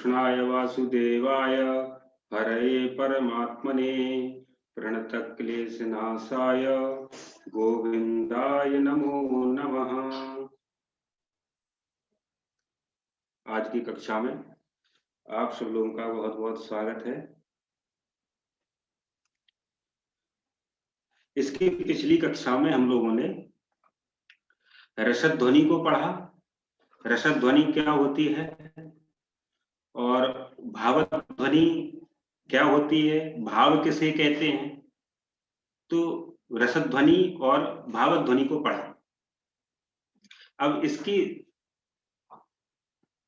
कृष्णाय वासुदेवाय हरये परमात्मने प्रणतक्लेशनाशाय गोविंदाय नमो नमः। आज की कक्षा में आप सब लोगों का बहुत बहुत स्वागत है। इसकी पिछली कक्षा में हम लोगों ने रसद ध्वनि को पढ़ा। रसद ध्वनि क्या होती है और भावत ध्वनि क्या होती है, भाव किसे कहते हैं। तो रसद ध्वनि और भावत ध्वनि को पढ़ा। अब इसकी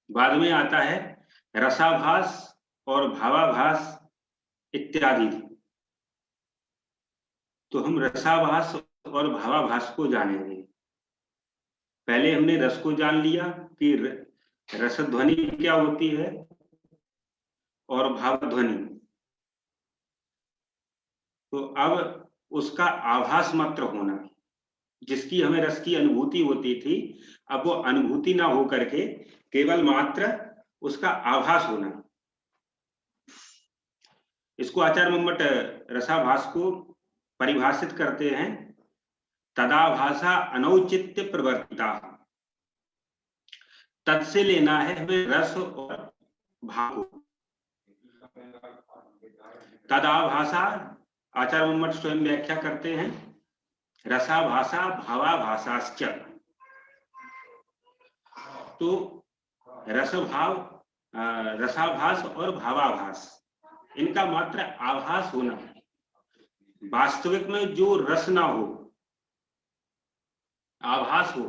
बाद में आता है रसाभास और भावाभास इत्यादि। तो हम रसाभास और भावाभास को जानेंगे। पहले हमने रस को जान लिया कि रसध्वनि क्या होती है और भावध्वनि। तो अब उसका आभास मात्र होना, जिसकी हमें रस की अनुभूति होती थी, अब वो अनुभूति ना हो करके केवल मात्र उसका आभास होना। इसको आचार्य मम्मट रसाभास को परिभाषित करते हैं तदाभासा अनौचित्य प्रवर्तिता। तद से लेना है हमें रस और भाव। तदाभासा आचार्य मम्मट स्वयं व्याख्या करते हैं रसाभासा भावाभासाश्च। तो रसभाव, रसाभास और भावाभास, इनका मात्र आभास होना। वास्तविक में जो रस ना हो, आभास हो।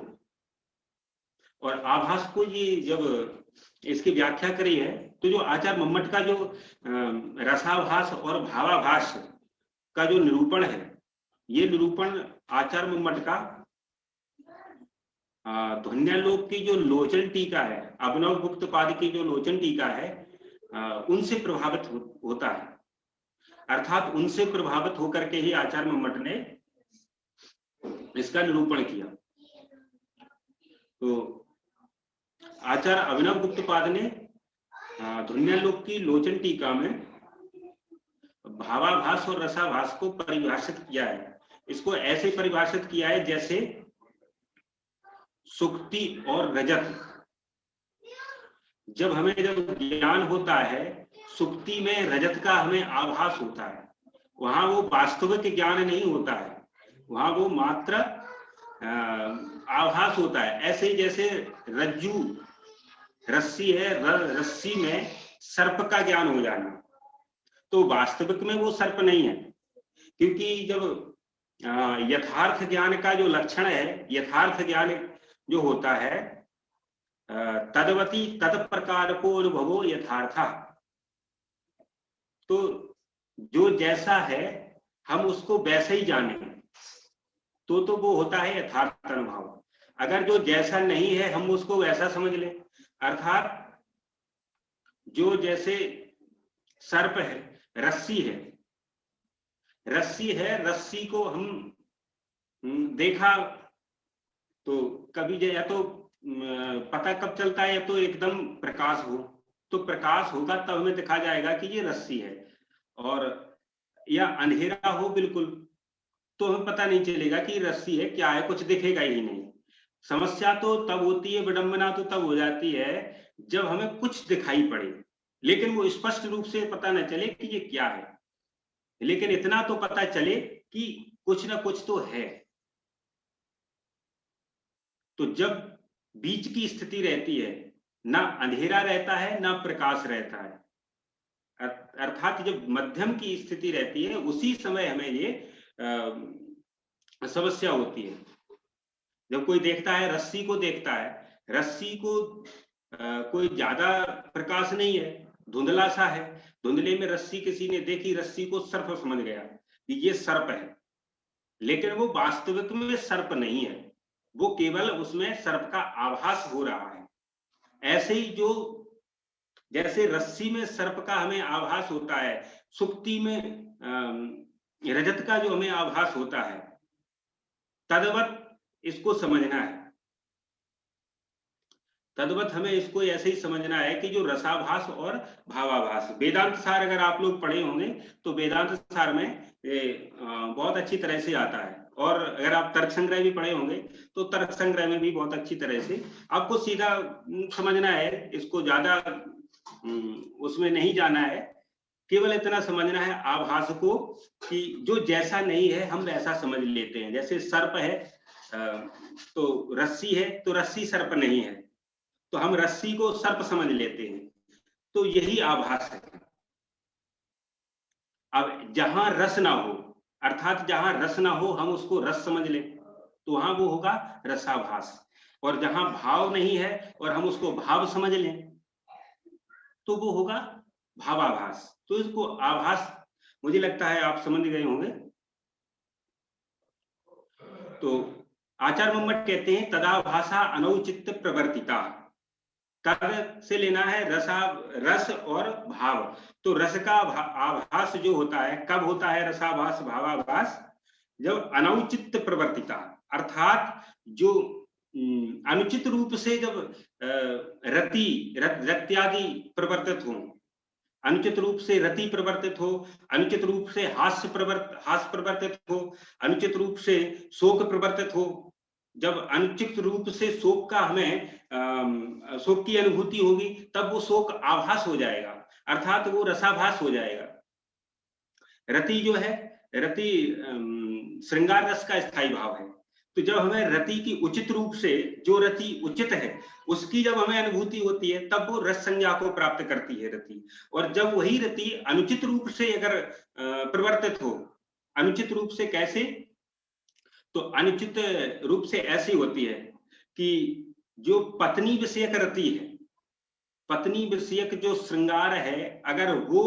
और आभास को ये जब इसकी व्याख्या करी है तो जो आचार्य मम्मट का जो रसाभास और भावाभास का जो निरूपण है, ये निरूपण आचार्य मम्मट का ध्वन्यालोक की जो लोचन टीका है, अभिनव गुप्त पाद की जो लोचन टीका है, उनसे प्रभावित होता है। अर्थात उनसे प्रभावित होकर के ही आचार्य मम्मट ने इसका निरूपण किया। तो आचार्य अभिनव गुप्त पाद ने ध्वन्यालोक की लोचन टीका में भावाभास और रसाभास को परिभाषित किया है। इसको ऐसे परिभाषित किया है जैसे सुक्ति और रजत। जब हमें ज्ञान होता है, सुक्ति में रजत का हमें आभास होता है, वहां वो वास्तविक ज्ञान नहीं होता है, वहां वो मात्र आभास होता है। ऐसे ही जैसे रज्जू रस्सी है, रस्सी में सर्प का ज्ञान हो जाना, तो वास्तविक में वो सर्प नहीं है। क्योंकि जब यथार्थ ज्ञान का जो लक्षण है, यथार्थ ज्ञान जो होता है तदवती तत्प्रकार को अनुभवो यथार्था। तो जो जैसा है हम उसको वैसे ही जाने, तो वो होता है यथार्थ अनुभव। अगर जो जैसा नहीं है हम उसको वैसा समझ लें, अर्थात जो जैसे सर्प है, रस्सी है, रस्सी है, रस्सी को हम देखा तो कभी या तो पता कब चलता है, या तो एकदम प्रकाश हो, तो प्रकाश होगा तब हमें दिखा जाएगा कि ये रस्सी है, और या अंधेरा हो बिल्कुल तो हमें पता नहीं चलेगा कि रस्सी है, क्या है, कुछ दिखेगा ही नहीं। समस्या तो तब होती है, विडंबना तो तब हो जाती है जब हमें कुछ दिखाई पड़े लेकिन वो स्पष्ट रूप से पता न चले कि ये क्या है, लेकिन इतना तो पता चले कि कुछ ना कुछ तो है। तो जब बीच की स्थिति रहती है, ना अंधेरा रहता है ना प्रकाश रहता है, अर्थात जब मध्यम की स्थिति रहती है, उसी समय हमें ये समस्या होती है। जब कोई देखता है, रस्सी को देखता है, रस्सी को कोई ज्यादा प्रकाश नहीं है, धुंधला सा है, धुंधले में रस्सी किसी ने देखी, रस्सी को सर्प समझ गया कि ये सर्प है, लेकिन वो वास्तविक में सर्प नहीं है, वो केवल उसमें सर्प का आभास हो रहा है। ऐसे ही जो जैसे रस्सी में सर्प का हमें आभास होता है, सुक्ति में रजत का जो हमें आभास होता है, तद्वत इसको समझना है। तद्वत हमें इसको ऐसे ही समझना है कि जो रसाभास और भावाभास, वेदांत सार अगर आप लोग पढ़े होंगे तो वेदांत सार में बहुत अच्छी तरह से आता है, और अगर आप तर्क संग्रह भी पढ़े होंगे तो तर्क संग्रह में भी बहुत अच्छी तरह से आपको सीधा समझना है, इसको ज्यादा उसमें नहीं जाना है, केवल इतना समझना है आभास को कि जो जैसा नहीं है हम वैसा समझ लेते हैं। जैसे सर्प है तो रस्सी है तो रस्सी सर्प नहीं है, तो हम रस्सी को सर्प समझ लेते हैं, तो यही आभास है। अब जहां रस ना हो, अर्थात जहां रस ना हो हम उसको रस समझ लें तो वहां वो होगा रसाभास, और जहां भाव नहीं है और हम उसको भाव समझ लें तो वो होगा भावाभास। तो इसको आभास मुझे लगता है आप समझ गए होंगे। तो आचार्य मम्मट कहते हैं तदाभाषा अनौचित्य प्रवर्तिता, तद से लेना है रस और भाव। तो रस का आभास जो होता है कब होता है रसाभास भावाभास, जब अनौचित्य प्रवर्तिता, अर्थात जो अनुचित रूप से जब रत्यादि प्रवर्तित हो, अनुचित रूप से रति प्रवर्तित हो, अनुचित रूप से हास्य प्रवर्तित हो, अनुचित रूप से शोक प्रवर्तित हो। जब अनुचित रूप से शोक का हमें शोक की अनुभूति होगी तब वो शोक आभास हो जाएगा, अर्थात वो रसाभास हो जाएगा। रति जो है, रति श्रृंगार रस का स्थायी भाव है, तो जब हमें रति की उचित रूप से, जो रति उचित है उसकी जब हमें अनुभूति होती है तब वो रस संज्ञा को प्राप्त करती है रति। और जब वही रति अनुचित रूप से अगर प्रवर्तित हो, अनुचित रूप से कैसे, तो अनुचित रूप से ऐसी होती है कि जो पत्नी विषयक रति है, पत्नी विषयक जो श्रृंगार है, अगर वो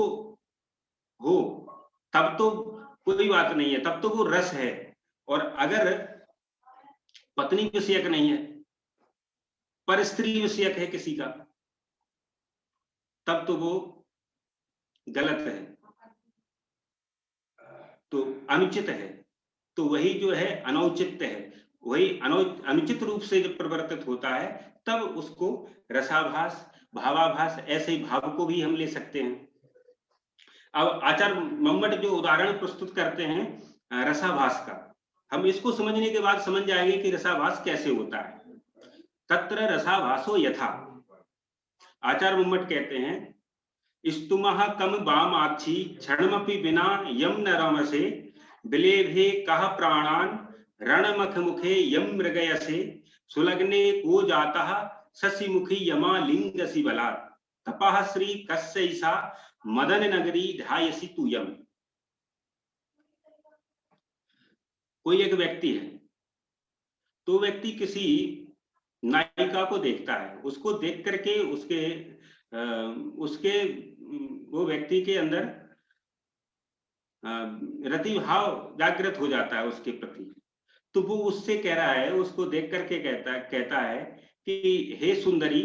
हो तब तो कोई बात नहीं है, तब तो वो रस है। और अगर पत्नी विषयक नहीं है पर स्त्री विषयक है किसी का, तब तो वो गलत है, तो अनुचित है। तो वही जो है अनौचित है, वही अनुचित रूप से जब प्रवर्तित होता है तब उसको रसाभास भावाभास, ऐसे ही भाव को भी हम ले सकते हैं। अब आचार्य मम्मट जो उदाहरण प्रस्तुत करते हैं रसाभास का, हम इसको समझने के बाद समझ जाएंगे कि रसाभास कैसे होता है। तत्र रसाभासो यथा, आचार्य मम्मट कहते हैं स्तुमः कम वामाक्षी क्षणमपि विना यम न रमसे, बिलेभे कह प्राणान रणमख मुखे यम मृगयसे, सुलग्ने को जाता शशिमुखी यमा लिंगसी बलात्, तपः श्री कस्यैषा मदन नगरी ध्यायसी तू यम। कोई एक व्यक्ति है, तो व्यक्ति किसी नायिका को देखता है, उसको देख करके उसके वो व्यक्ति के अंदर रति भाव जागृत हो जाता है उसके प्रति। तो वो उससे कह रहा है, उसको देख करके कहता है कि हे सुंदरी,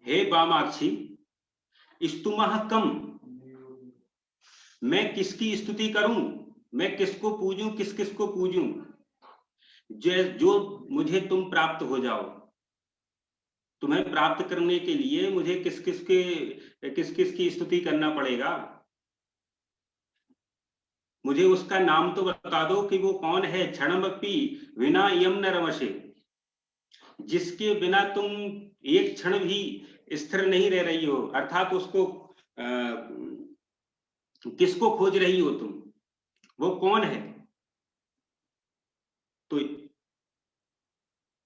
हे वामाक्षी, स्तुमः कम, मैं किसकी स्तुति करूं, मैं किसको पूजूं, किस को पूजूं, जो मुझे तुम प्राप्त हो जाओ। तुम्हें प्राप्त करने के लिए मुझे किस किस की स्तुति करना पड़ेगा, मुझे उसका नाम तो बता दो कि वो कौन है। क्षणमपि विना यम न रमसे, जिसके बिना तुम एक क्षण भी स्थिर नहीं रह रही हो, अर्थात उसको किसको खोज रही हो तुम, वो कौन है। तो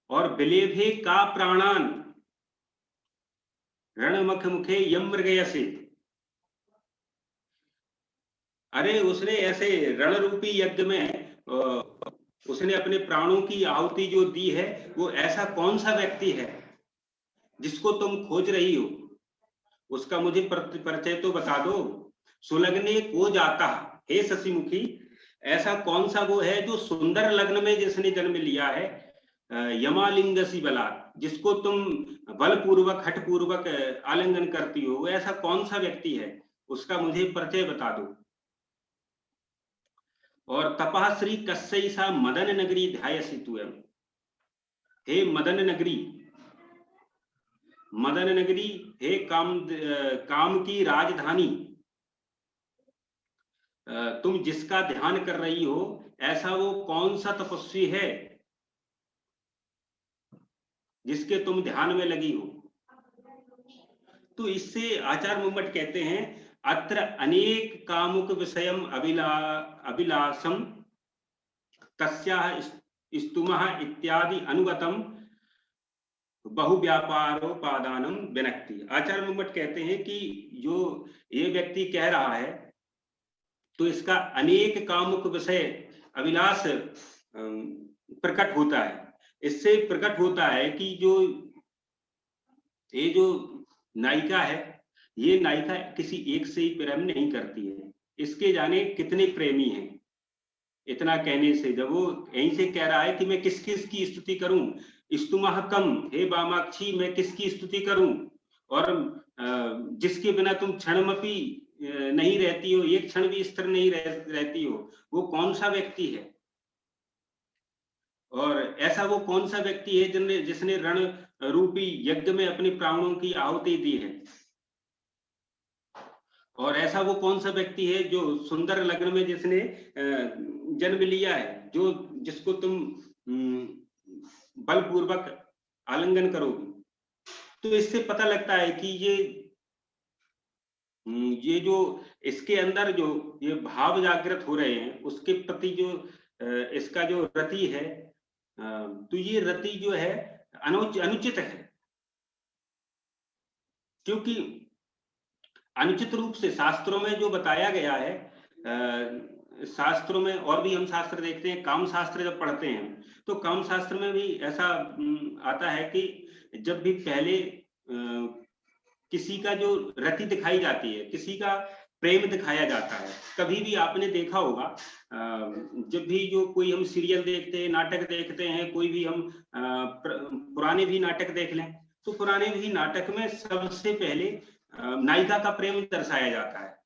और बिलेभे का प्राणान रणमख मुखे यम मृगयसे, अरे उसने ऐसे रण रूपी यज्ञ में उसने अपने प्राणों की आहुति जो दी है, वो ऐसा कौन सा व्यक्ति है जिसको तुम खोज रही हो, उसका मुझे परिचय तो बता दो। सुलग्ने को जाता, हे शशिमुखी, ऐसा कौन सा वो है जो सुंदर लग्न में जिसने जन्म लिया है, यमालिंगसी बलात्, जिसको तुम बलपूर्वक हठपूर्वक आलिंगन करती हो, वो ऐसा कौन सा व्यक्ति है, उसका मुझे परिचय बता दो। और तपः श्री कस्यैषा मदन नगरी ध्यायसी तू यम, हे मदन नगरी, मदन नगरी, हे काम की राजधानी, तुम जिसका ध्यान कर रही हो ऐसा वो कौन सा तपस्वी है जिसके तुम ध्यान में लगी हो। तो इससे आचार्य मुम्मट कहते हैं, अत्र अनेक कामुक विषयम अभिलाषम तस्याः स्तुमः इत्यादि अनुगतम बहुव्यापारोपादानम विनक्ति। आचार्य मुम्मट कहते हैं कि जो ये व्यक्ति कह रहा है तो इसका अनेक कामुक विषय अभिलाष प्रकट होता है। इससे प्रकट होता है कि ये जो नायिका है, ये नायिका किसी एक से ही प्रेम नहीं करती है, इसके जाने कितने प्रेमी हैं। इतना कहने से जब वो यहीं से कह रहा है कि मैं किस किस की स्तुति करूं, स्तुमः कम, हे वामाक्षी मैं किसकी स्तुति करूं, और जिसके बिना तुम क्षणमपि नहीं रहती हो, एक क्षण भी स्थिर नहीं रहती हो, वो कौन सा व्यक्ति है। और ऐसा वो कौन सा व्यक्ति है जिसने रण रूपी यज्ञ में अपने प्राणों की आहुति दी है। और ऐसा वो कौन सा व्यक्ति है जो सुंदर लग्न में जिसने जन्म लिया है, जिसको तुम बलपूर्वक आलिंगन करोगी। तो इससे पता लगता है कि ये जो इसके अंदर जो ये भाव जागृत हो रहे हैं उसके प्रति जो इसका जो रति है, तो ये रति जो है अनुचित है, क्योंकि अनुचित रूप से शास्त्रों में जो बताया गया है, शास्त्रों में और भी हम शास्त्र देखते हैं, काम शास्त्र जब पढ़ते हैं तो काम शास्त्र में भी ऐसा आता है कि जब भी पहले किसी का जो रति दिखाई जाती है, किसी का प्रेम दिखाया जाता है, कभी भी आपने देखा होगा जब भी जो कोई हम सीरियल देखते हैं, नाटक देखते हैं, कोई भी हम पुराने भी नाटक देख लें, तो पुराने भी नाटक में सबसे पहले नायिका का प्रेम दर्शाया जाता है,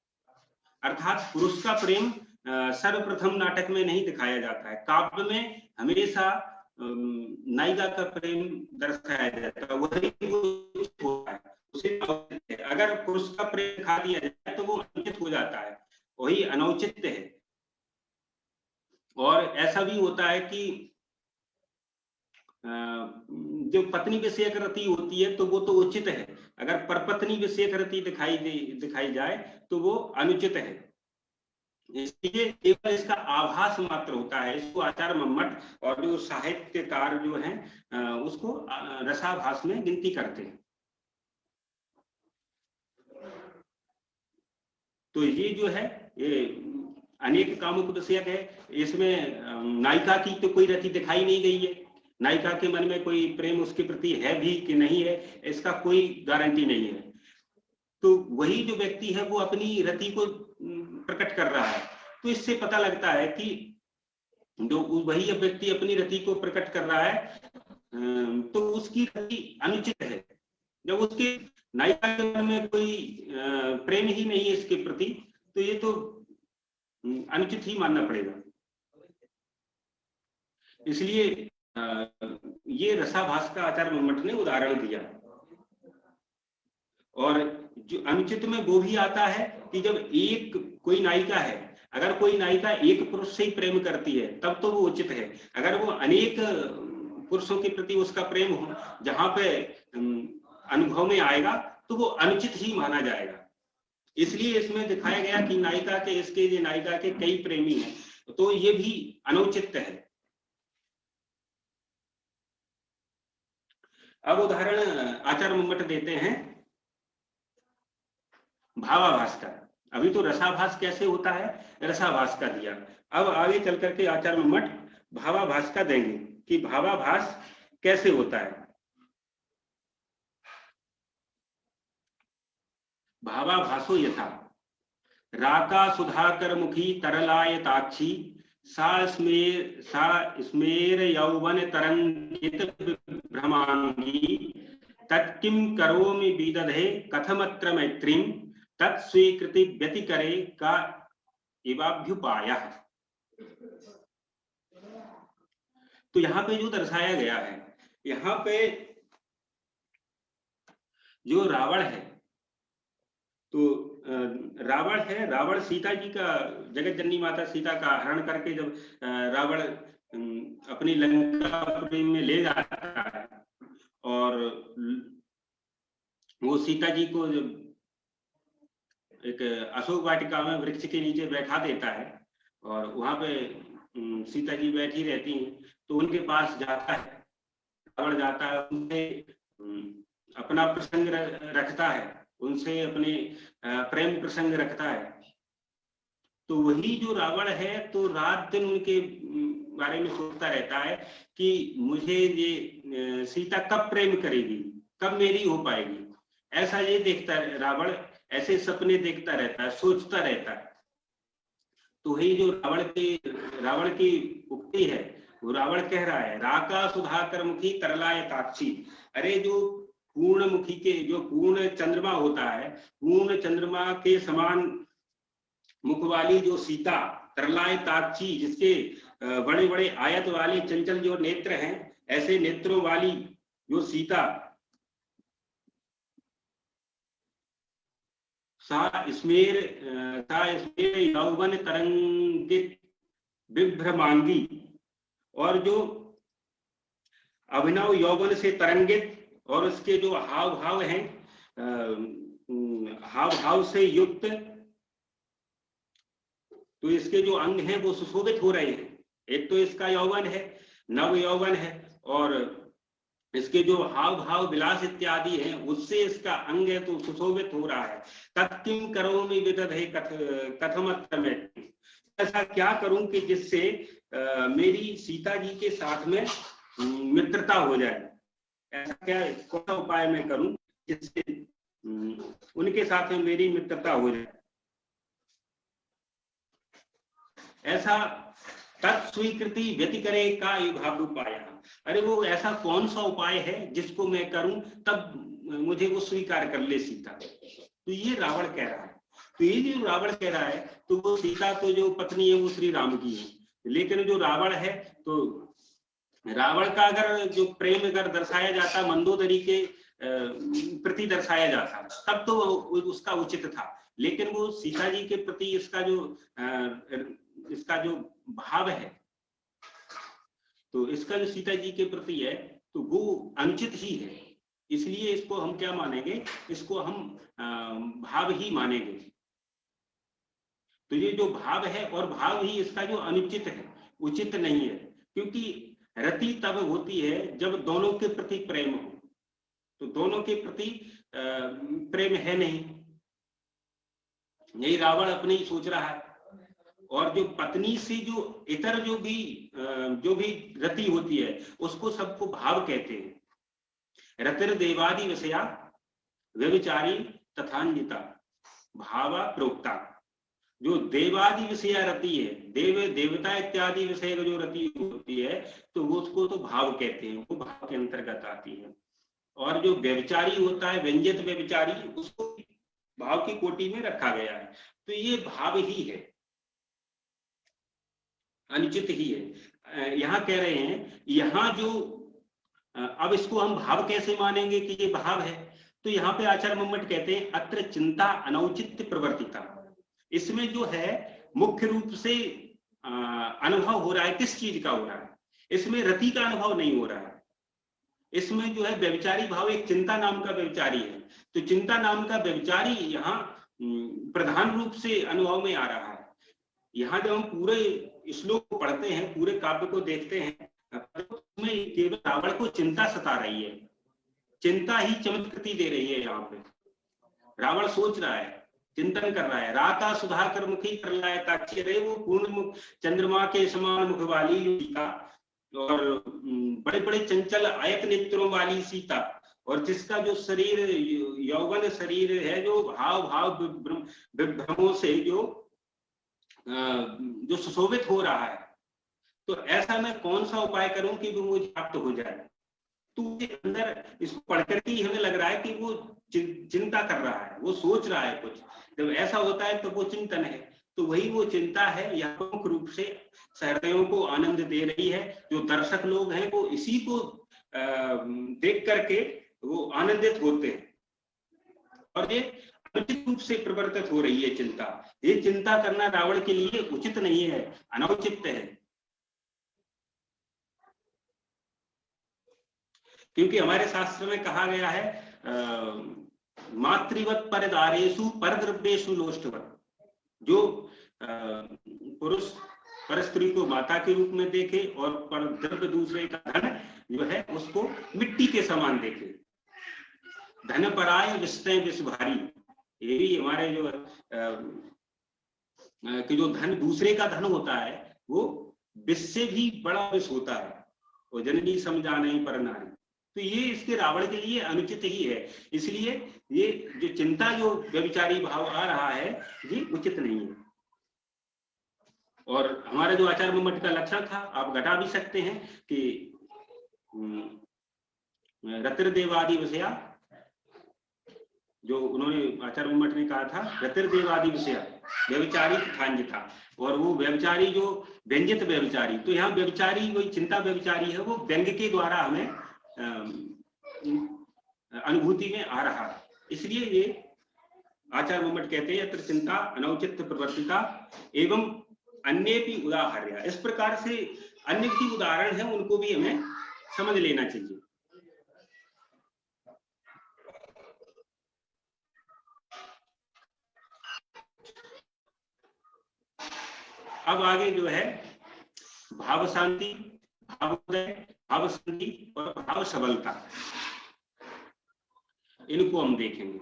अर्थात पुरुष का प्रेम सर्वप्रथम नाटक में नहीं दिखाया जाता है। काव्य में हमेशा नायिका का प्रेम दर्शाया जाता है, वही होता है। अगर पुरुष का प्रेम दिखा दिया जाए तो वो अनुचित हो जाता है, वही अनौचित्य है। और ऐसा भी होता है कि जो पत्नी विषयक रति होती है तो वो तो उचित है, अगर परपत्नी विषयक रति दिखाई जाए तो वो अनुचित है। इसलिए केवल इसका आभास मात्र होता है। इसको आचार्य मम्मट और जो साहित्यकार जो हैं उसको रसाभास में गिनती करते हैं। तो ये जो है ये अनेक कामुक विषयक है, इसमें नायिका की तो कोई रति दिखाई नहीं गई है, नायिका के मन में कोई प्रेम उसके प्रति है भी कि नहीं है इसका कोई गारंटी नहीं है। तो वही जो व्यक्ति है वो अपनी रति को प्रकट कर रहा है, तो इससे पता लगता है कि जो वही व्यक्ति अपनी रति को प्रकट कर रहा है तो उसकी रति अनुचित है। जब उसके नायिका के मन में कोई प्रेम ही नहीं है इसके प्रति, तो ये तो अनुचित ही मानना पड़ेगा। इसलिए ये रसाभास का आचार्य मम्मट ने उदाहरण दिया। और जो अनुचित में वो भी आता है कि जब एक कोई नायिका है, अगर कोई नायिका एक पुरुष से ही प्रेम करती है तब तो वो उचित है। अगर वो अनेक पुरुषों के प्रति उसका प्रेम हो जहां पे अनुभव में आएगा तो वो अनुचित ही माना जाएगा। इसलिए इसमें दिखाया गया कि नायिका के नायिका के कई प्रेमी हैं, तो ये भी अनुचित है। अब उदाहरण आचार्य मम्मट देते हैं भावाभास का। अभी तो रसाभास कैसे होता है, रसाभास का दिया। अब आगे चल करके आचार्य मम्मट भावाभास का देंगे कि भावाभास कैसे होता है। भावाभासो यथा राका सुधाकर मुखी तरलायताक्षी सा स्मेर यौवन तरंगित भ्रमांगी तत्किं करोमि विदधे कथमत्र मैत्रीं तत्स्वीकृति व्यतिकरे का इवाभ्युपायः। तो यहाँ पे जो दर्शाया गया है, यहाँ पे जो रावण है, तो रावण है, रावण सीता जी का, जगत जननी माता सीता का हरण करके जब रावण अपनी लंकापुरी में ले जाता है और वो सीता जी को जब एक अशोक वाटिका में वृक्ष के नीचे बैठा देता है और वहां पे सीता जी बैठी रहती हैं, तो उनके पास जाता है, रावण जाता है, उनसे अपना प्रसंग रखता है, उनसे अपने प्रेम प्रसंग रखता है। तो वही जो रावण है तो रात दिन उनके बारे में सोचता रहता है कि मुझे ये सीता कब प्रेम करेगी, कब मेरी हो पाएगी, ऐसा ये देखता है रावण, ऐसे सपने देखता रहता है, सोचता रहता है। तो वही जो रावण की उक्ति है, वो रावण कह रहा है, राका सुधाकर मुखी तरलाय ताक्षी। अरे जो पूर्ण मुखी के, जो पूर्ण चंद्रमा होता है, पूर्ण चंद्रमा के समान मुख वाली जो सीता, तरलाय ताक्षी, जिसके बड़े बड़े आयत वाले चंचल जो नेत्र हैं, ऐसे नेत्रों वाली जो सीता, सा स्मेर यौवन तरंगित विभ्रमांगी, और जो अभिनव यौवन से तरंगित और उसके जो हाव भाव हैं, हाव भाव से युक्त, तो इसके जो अंग हैं वो सुशोभित हो रहे हैं। एक तो इसका यौवन है, नव यौवन है, और इसके जो हाव भाव विलास इत्यादि हैं उससे इसका अंग है तो सुशोभित हो रहा है। तत्किम करोमि विदधे कथमत्र में, ऐसा क्या करूं कि जिससे मेरी सीता जी के साथ में मित्रता हो जाए, ऐसा क्या कौन सा उपाय मैं करूं जिससे उनके साथ में मेरी मित्रता हो जाए। ऐसा तत्स्वीकृति व्यतिकरे का युगाभ उपाय। अरे वो ऐसा कौन सा उपाय है जिसको मैं करूं तब मुझे वो स्वीकार कर ले सीता। तो ये रावण कह रहा है। तो ये जो रावण कह रहा है, तो वो सीता तो जो पत्नी है वो श्री राम की है, लेकिन जो रावण है, तो रावण का अगर जो प्रेम अगर दर्शाया जाता, मंदोदरी के प्रति दर्शाया जाता, तब तो उसका उचित था। लेकिन वो सीता जी के प्रति इसका जो भाव है, तो इसका जो सीता जी के प्रति है तो वो अनुचित ही है। इसलिए इसको हम क्या मानेंगे, इसको हम भाव ही मानेंगे। तो ये जो भाव है और भाव ही इसका जो अनुचित है, उचित नहीं है, क्योंकि रति तब होती है जब दोनों के प्रति प्रेम हो। तो दोनों के प्रति प्रेम है नहीं, यही रावण अपने ही सोच रहा है। और जो पत्नी से जो इतर जो भी रति होती है उसको सबको भाव कहते हैं। रतिर देवादि विषया व्यभिचारी तथान्विता भावा प्रोक्ता। जो देवादि विषय रति है, देवता इत्यादि विषय जो रति होती है, तो वो उसको तो भाव कहते हैं, वो भाव के अंतर्गत आती है। और जो व्यभिचारी होता है, व्यंजित व्यभिचारी, उसको भाव की कोटि में रखा गया है। तो ये भाव ही है, अनुचित ही है। यहाँ कह रहे हैं, यहाँ जो अब इसको हम भाव कैसे मानेंगे कि ये भाव है, तो यहाँ पे आचार्य मम्मट कहते हैं, अत्र चिंता अनौचित्य प्रवर्तिता। इसमें जो है मुख्य रूप से अनुभव हो रहा है, किस चीज का हो रहा है, इसमें रति का अनुभव नहीं हो रहा है। इसमें जो है व्यभिचारी भाव, एक चिंता नाम का व्यभिचारी है, तो चिंता नाम का व्यभिचारी यहाँ प्रधान रूप से अनुभव में आ रहा है। यहाँ जब हम पूरे श्लोक को पढ़ते हैं, पूरे काव्य को देखते हैं, उसमें केवल रावण को चिंता सता रही है, चिंता ही चमत्कृति दे रही है। यहाँ पे रावण सोच रहा है, चिंतन कर रहा है। राता सुधाकर मुखी तरलाय ताक्षी, रे वो पूर्ण मुख चंद्रमा के समान मुख वाली सीता, और बड़े बड़े चंचल आयत नेत्रों वाली सीता, और जिसका जो शरीर यौवन शरीर है, जो भाव भाव विभ्रमों से जो सुशोभित हो रहा है, तो ऐसा मैं कौन सा उपाय करूं कि वो मुझे प्राप्त हो जाए। तो अंदर इसको पढ़कर के ही हमें लग रहा है कि वो चिंता कर रहा है, वो सोच रहा है कुछ। जब ऐसा होता है तो वो चिंतन है, तो वही वो चिंता है, यह प्रमुख रूप से सहृदयों को आनंद दे रही है। जो दर्शक लोग हैं वो इसी को देख करके वो आनंदित होते हैं। और ये अनुचित रूप से प्रवर्तित हो रही है चिंता। ये चिंता करना रावण के लिए उचित नहीं है, अनौचित है। क्योंकि हमारे शास्त्र में कहा गया है मातृवत परदारेषु परद्रव्येषु लोष्टवत। जो पुरुष पर स्त्री को माता के रूप में देखे और पर द्रव्य दूसरे का धन जो है उसको मिट्टी के समान देखे। धन पराय विषय विष भारी, ये भी हमारे जो कि जो धन दूसरे का धन होता है वो विष से भी बड़ा विष होता है, और जननी समझा नहीं पर नारी। तो ये इसके रावण के लिए अनुचित ही है। इसलिए ये जो चिंता जो व्यभिचारी भाव आ रहा है ये उचित नहीं है। और हमारा जो आचार्य मम्मट का लक्षण था आप घटा भी सकते हैं कि रतिर्देवादि विषया, जो उन्होंने आचार्य मम्मट ने कहा था रतिर्देवादि विषया व्यभिचारी था, और वो व्यभिचारी जो व्यंजित व्यभिचारी, तो यहाँ व्यभिचारी वही चिंता व्यभिचारी है, वो व्यंग के द्वारा हमें अनुभूति में आ रहा है। इसलिए ये आचार्य मम्मट कहते हैं यत्र चिंता अनौचित प्रवर्तिता एवं अन्य भी उदाहरण। इस प्रकार से अन्य भी उदाहरण है, उनको भी हमें समझ लेना चाहिए। अब आगे जो है भाव शांति, भावोदय, भाव संधि और भाव सबलता, इनको हम देखेंगे।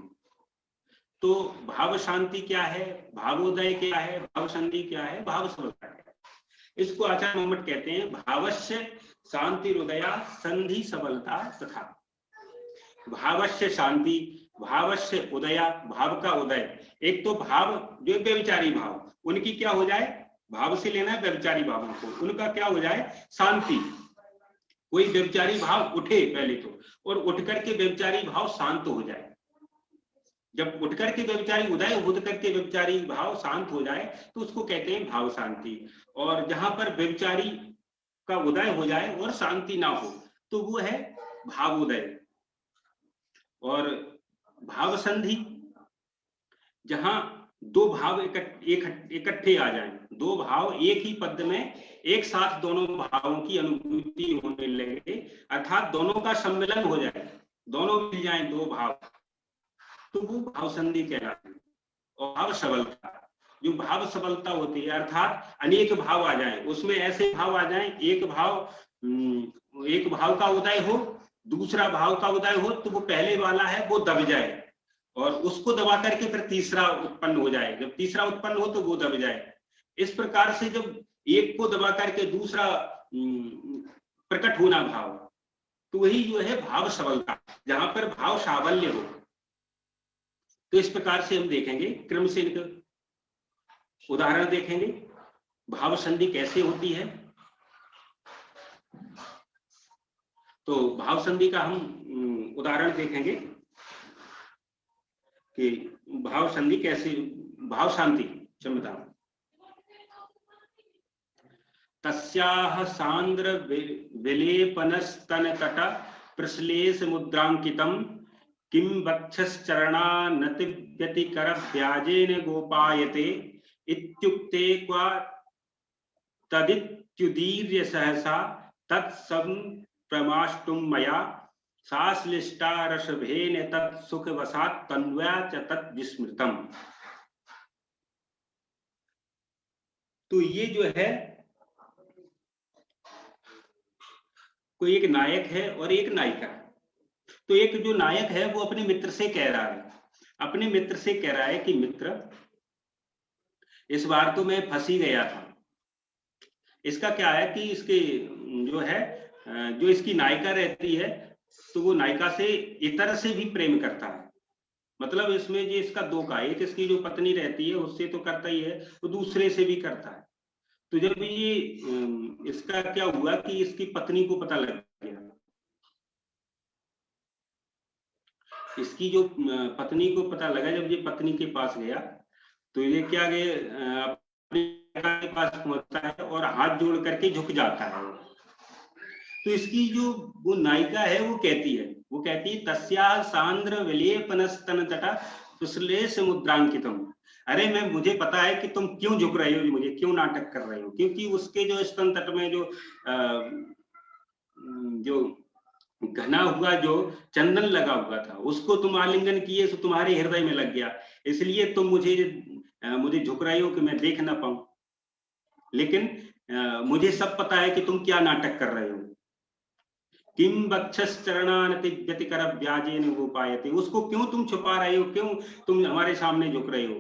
तो भाव शांति क्या है, भावोदय क्या है, भाव संधि क्या है, भाव सबलता क्या है, इसको आचार्य मम्मट कहते हैं भावस्य शांति हृदया संधि सबलता तथा। भावस्य शांति, भावस्य उदया, भाव का उदय। एक तो भाव जो व्यभिचारी भाव, उनकी क्या हो जाए, भाव से लेना है व्यभिचारी भावों को, उनका क्या हो जाए शांति। कोई व्यभिचारी भाव उठे पहले तो, और उठ करके व्यभिचारी भाव शांत हो जाए। जब उठ करके व्यभिचारी उदय हो करके व्यभिचारी भाव शांत हो जाए तो उसको कहते हैं भाव शांति। और जहां पर व्यभिचारी का उदय हो जाए और शांति ना हो तो वो है भावोदय। और भाव संधि, जहां दो भाव इकट्ठे आ जाएं, दो भाव एक ही पद में एक साथ दोनों भावों की अनुभूति होने लगे, अर्थात दोनों का सम्मिलन हो जाए, दोनों मिल जाएं दो भाव, तो वो भाव संधि कहलाती है। और भाव सबलता, जो भाव सबलता होती है अर्थात अनेक भाव आ जाएं, उसमें ऐसे भाव आ जाएं एक भाव का उदय हो, दूसरा भाव का उदय हो तो वो पहले वाला है वो दब जाए, और उसको दबा करके फिर तीसरा उत्पन्न हो जाए, जब तीसरा उत्पन्न हो तो वो दब जाए। इस प्रकार से जब एक को दबा करके दूसरा प्रकट होना भाव, तो वही जो है भाव सबलता, जहां पर भाव सावल्य हो। तो इस प्रकार से हम देखेंगे, क्रम से इनका उदाहरण देखेंगे, भाव संधि कैसे होती है। तो भाव संधि का हम उदाहरण देखेंगे कि भाव संधि कैसे, भाव शांति क्षमता। तस्याह सांद्र विलेपनस्तन तट प्रश्लेष मुद्रांकितम किं वक्षश्चरणानति व्यतिकर व्याजेन गोपायते इत्युक्ते क्वा तदित्युदीर्य सहसा तत्सं प्रमाष्टुं मया साश्लिष्टा रसभेन तत्सुख वसात् तन्व्या च तद्विस्मृतम्। तो ये जो है कोई एक नायक है और एक नायिका। तो एक जो नायक है वो अपने मित्र से कह रहा है, अपने मित्र से कह रहा है कि मित्र, इस बार तो मैं फंसी गया था। इसका क्या है कि इसके जो है जो इसकी नायिका रहती है तो वो नायिका से इतर से भी प्रेम करता है। मतलब इसमें जो इसका दो का, एक इसकी जो पत्नी रहती है उससे तो करता ही है, तो दूसरे से भी करता है। तो जब ये इसका क्या हुआ कि इसकी पत्नी को पता लग गया, इसकी जो पत्नी को पता लगा, जब ये पत्नी के पास गया तो ये क्या गया अपने के पास पहुंचता है और हाथ जोड़ करके झुक जाता है। तो इसकी जो वो नायिका है वो कहती है वो कहती है तस्या सांद्र विलेपनस्तन तटा सुश्लेष मुद्रांकितम। अरे मैं मुझे पता है कि तुम क्यों झुक रहे हो, मुझे क्यों नाटक कर रहे हो, क्योंकि उसके जो स्तन तट में जो घना हुआ जो चंदन लगा हुआ था उसको तुम आलिंगन किए तो तुम्हारे हृदय में लग गया, इसलिए तुम मुझे झुक रहे हो कि मैं देख ना पाऊं। लेकिन मुझे सब पता है कि तुम क्या नाटक कर रहे हो। किम बक्षश्चरणानति व्यतिकर व्याजेन गोपायते, उसको क्यों तुम छुपा रहे हो, क्यों तुम हमारे सामने झुक रहे हो।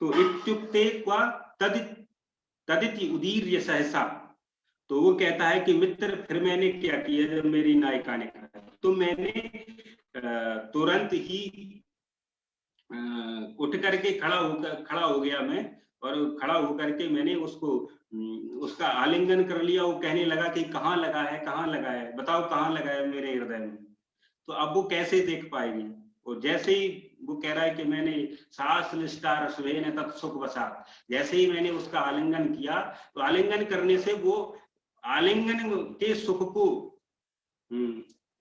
तो इत्युक्ते क्वा तदिति उदीर्य सहसा, तो वो कहता है कि मित्र फिर मैंने क्या किया, जब मेरी नायिका ने कहा तो मैंने तुरंत ही उठ करके खड़ा हो गया मैं, और खड़ा होकर के मैंने उसका आलिंगन कर लिया। वो कहने लगा कि कहाँ लगा है, बताओ कहाँ लगा है मेरे हृदय में। तो अब वो कैसे देख पाएगी। और जैसे ही वो कह रहा है कि मैंने सास निष्ठा रसवेन तत्सुख बसा, जैसे ही मैंने उसका आलिंगन किया तो आलिंगन करने से वो आलिंगन के सुख को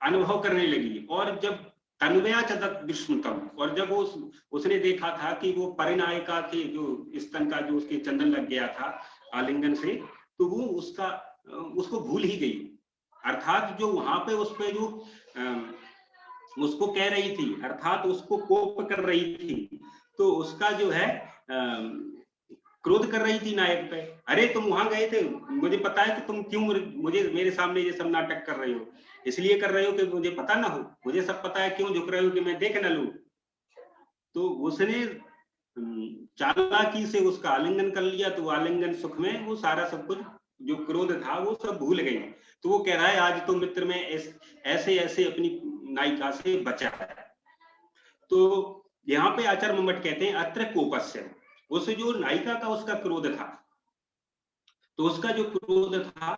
अनुभव करने लगी। और जब तन्वया चदत विष्णुतम, और जब उसने देखा था कि वो परिनायिका के जो स्तन का जो उसके चंदन लग गया था आलिंगन से, तो वो उसको भूल ही गई। अर्थात जो वहां पे उस पे जो उसको कह रही थी, अर्थात उसको कोप कर रही थी, तो उसका जो है क्रोध कर रही थी नायक पे। अरे तुम वहां गए थे, मुझे पता है कि तुम क्यों मुझे मेरे सामने ये सब नाटक कर रहे हो, इसलिए कर रहे हो कि मुझे पता ना हो, मुझे सब पता है, क्यों झुक रहे हो कि मैं देख ना लूं। तो उसने चालाकी से उसका आलिंगन कर लिया, तो आलिंगन सुख में वो सारा सब कुछ जो क्रोध था वो सब भूल गई। तो वो कह रहा है आज तो मित्र में ऐसे ऐसे अपनी नायिका से बचा है। तो यहाँ पे आचार्य मम्मट कहते हैं अत्र कोपस्य, उस जो नायिका का उसका क्रोध था, तो उसका जो क्रोध था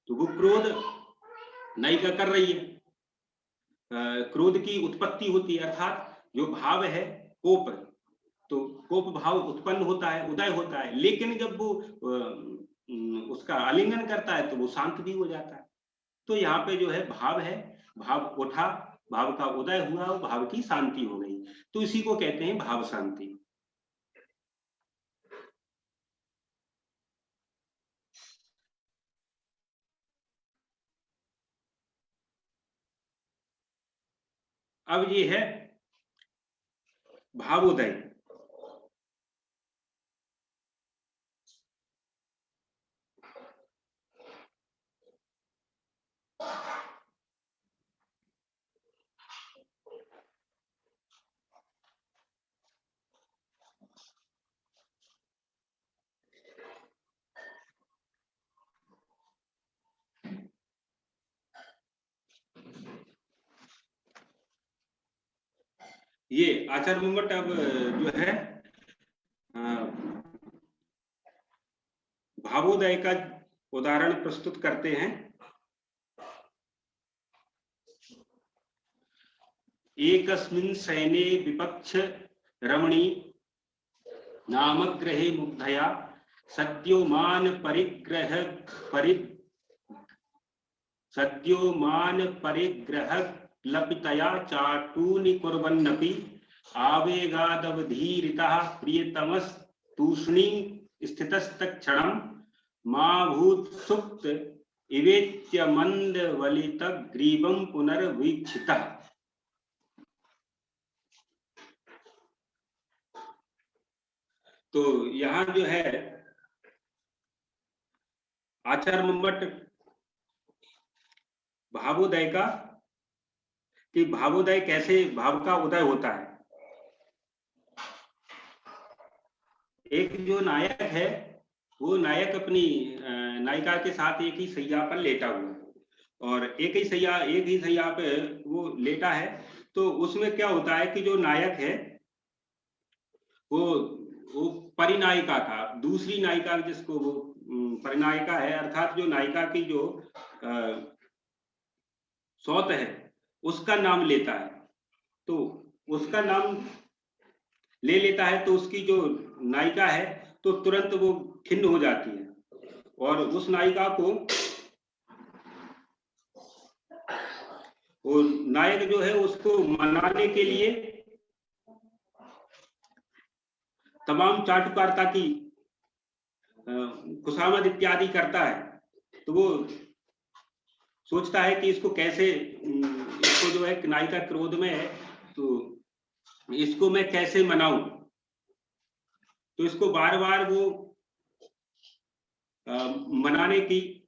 तो वो क्रोध नायिका कर रही है, क्रोध की उत्पत्ति होती है, अर्थात जो भाव है कोप, तो कोप भाव उत्पन्न होता है, उदय होता है, लेकिन जब वो उसका आलिंगन करता है तो वो शांत भी हो जाता है। तो यहाँ पे जो है भाव उठा, भाव का उदय हुआ, भाव की शांति हो गई, तो इसी को कहते हैं भाव शांति। अब ये है भावोदय। ये आचार्य मम्मट अब जो है भावोदय का उदाहरण प्रस्तुत करते हैं। एकस्मिन् शयने विपक्ष रमणी नामग्रहे मुग्धया सद्योमान परिग्रह लपितया चाटूनि कुर्वन्नपि आवेगादवधीरितः प्रियतमस्तूष्णी स्थितस्तक्षणं मा भूत् सुप्त इवेत्य मंदवलितग्रीवं पुनर्वीक्षितः। तो यहाँ जो है आचार्य मम्मट भावोदय का, कि भावोदय कैसे भाव का उदय होता है। एक जो नायक है वो नायक अपनी नायिका के साथ एक ही सैया पर लेटा हुआ है, और एक ही सैया पे वो लेटा है। तो उसमें क्या होता है कि जो नायक है वो परिनायिका का, दूसरी नायिका जिसको वो परिनायिका है, अर्थात जो नायिका की जो सौत है उसका नाम लेता है। तो उसका नाम ले लेता है तो उसकी जो नायिका है तो तुरंत वो खिन्न हो जाती है, और उस नायिका को और नायक जो है उसको मनाने के लिए तमाम चाटुकारिता की खुशामद इत्यादि करता है। तो वो सोचता है कि इसको कैसे, इसको जो है नायिका क्रोध में है तो इसको मैं कैसे मनाऊं। तो इसको बार बार वो मनाने की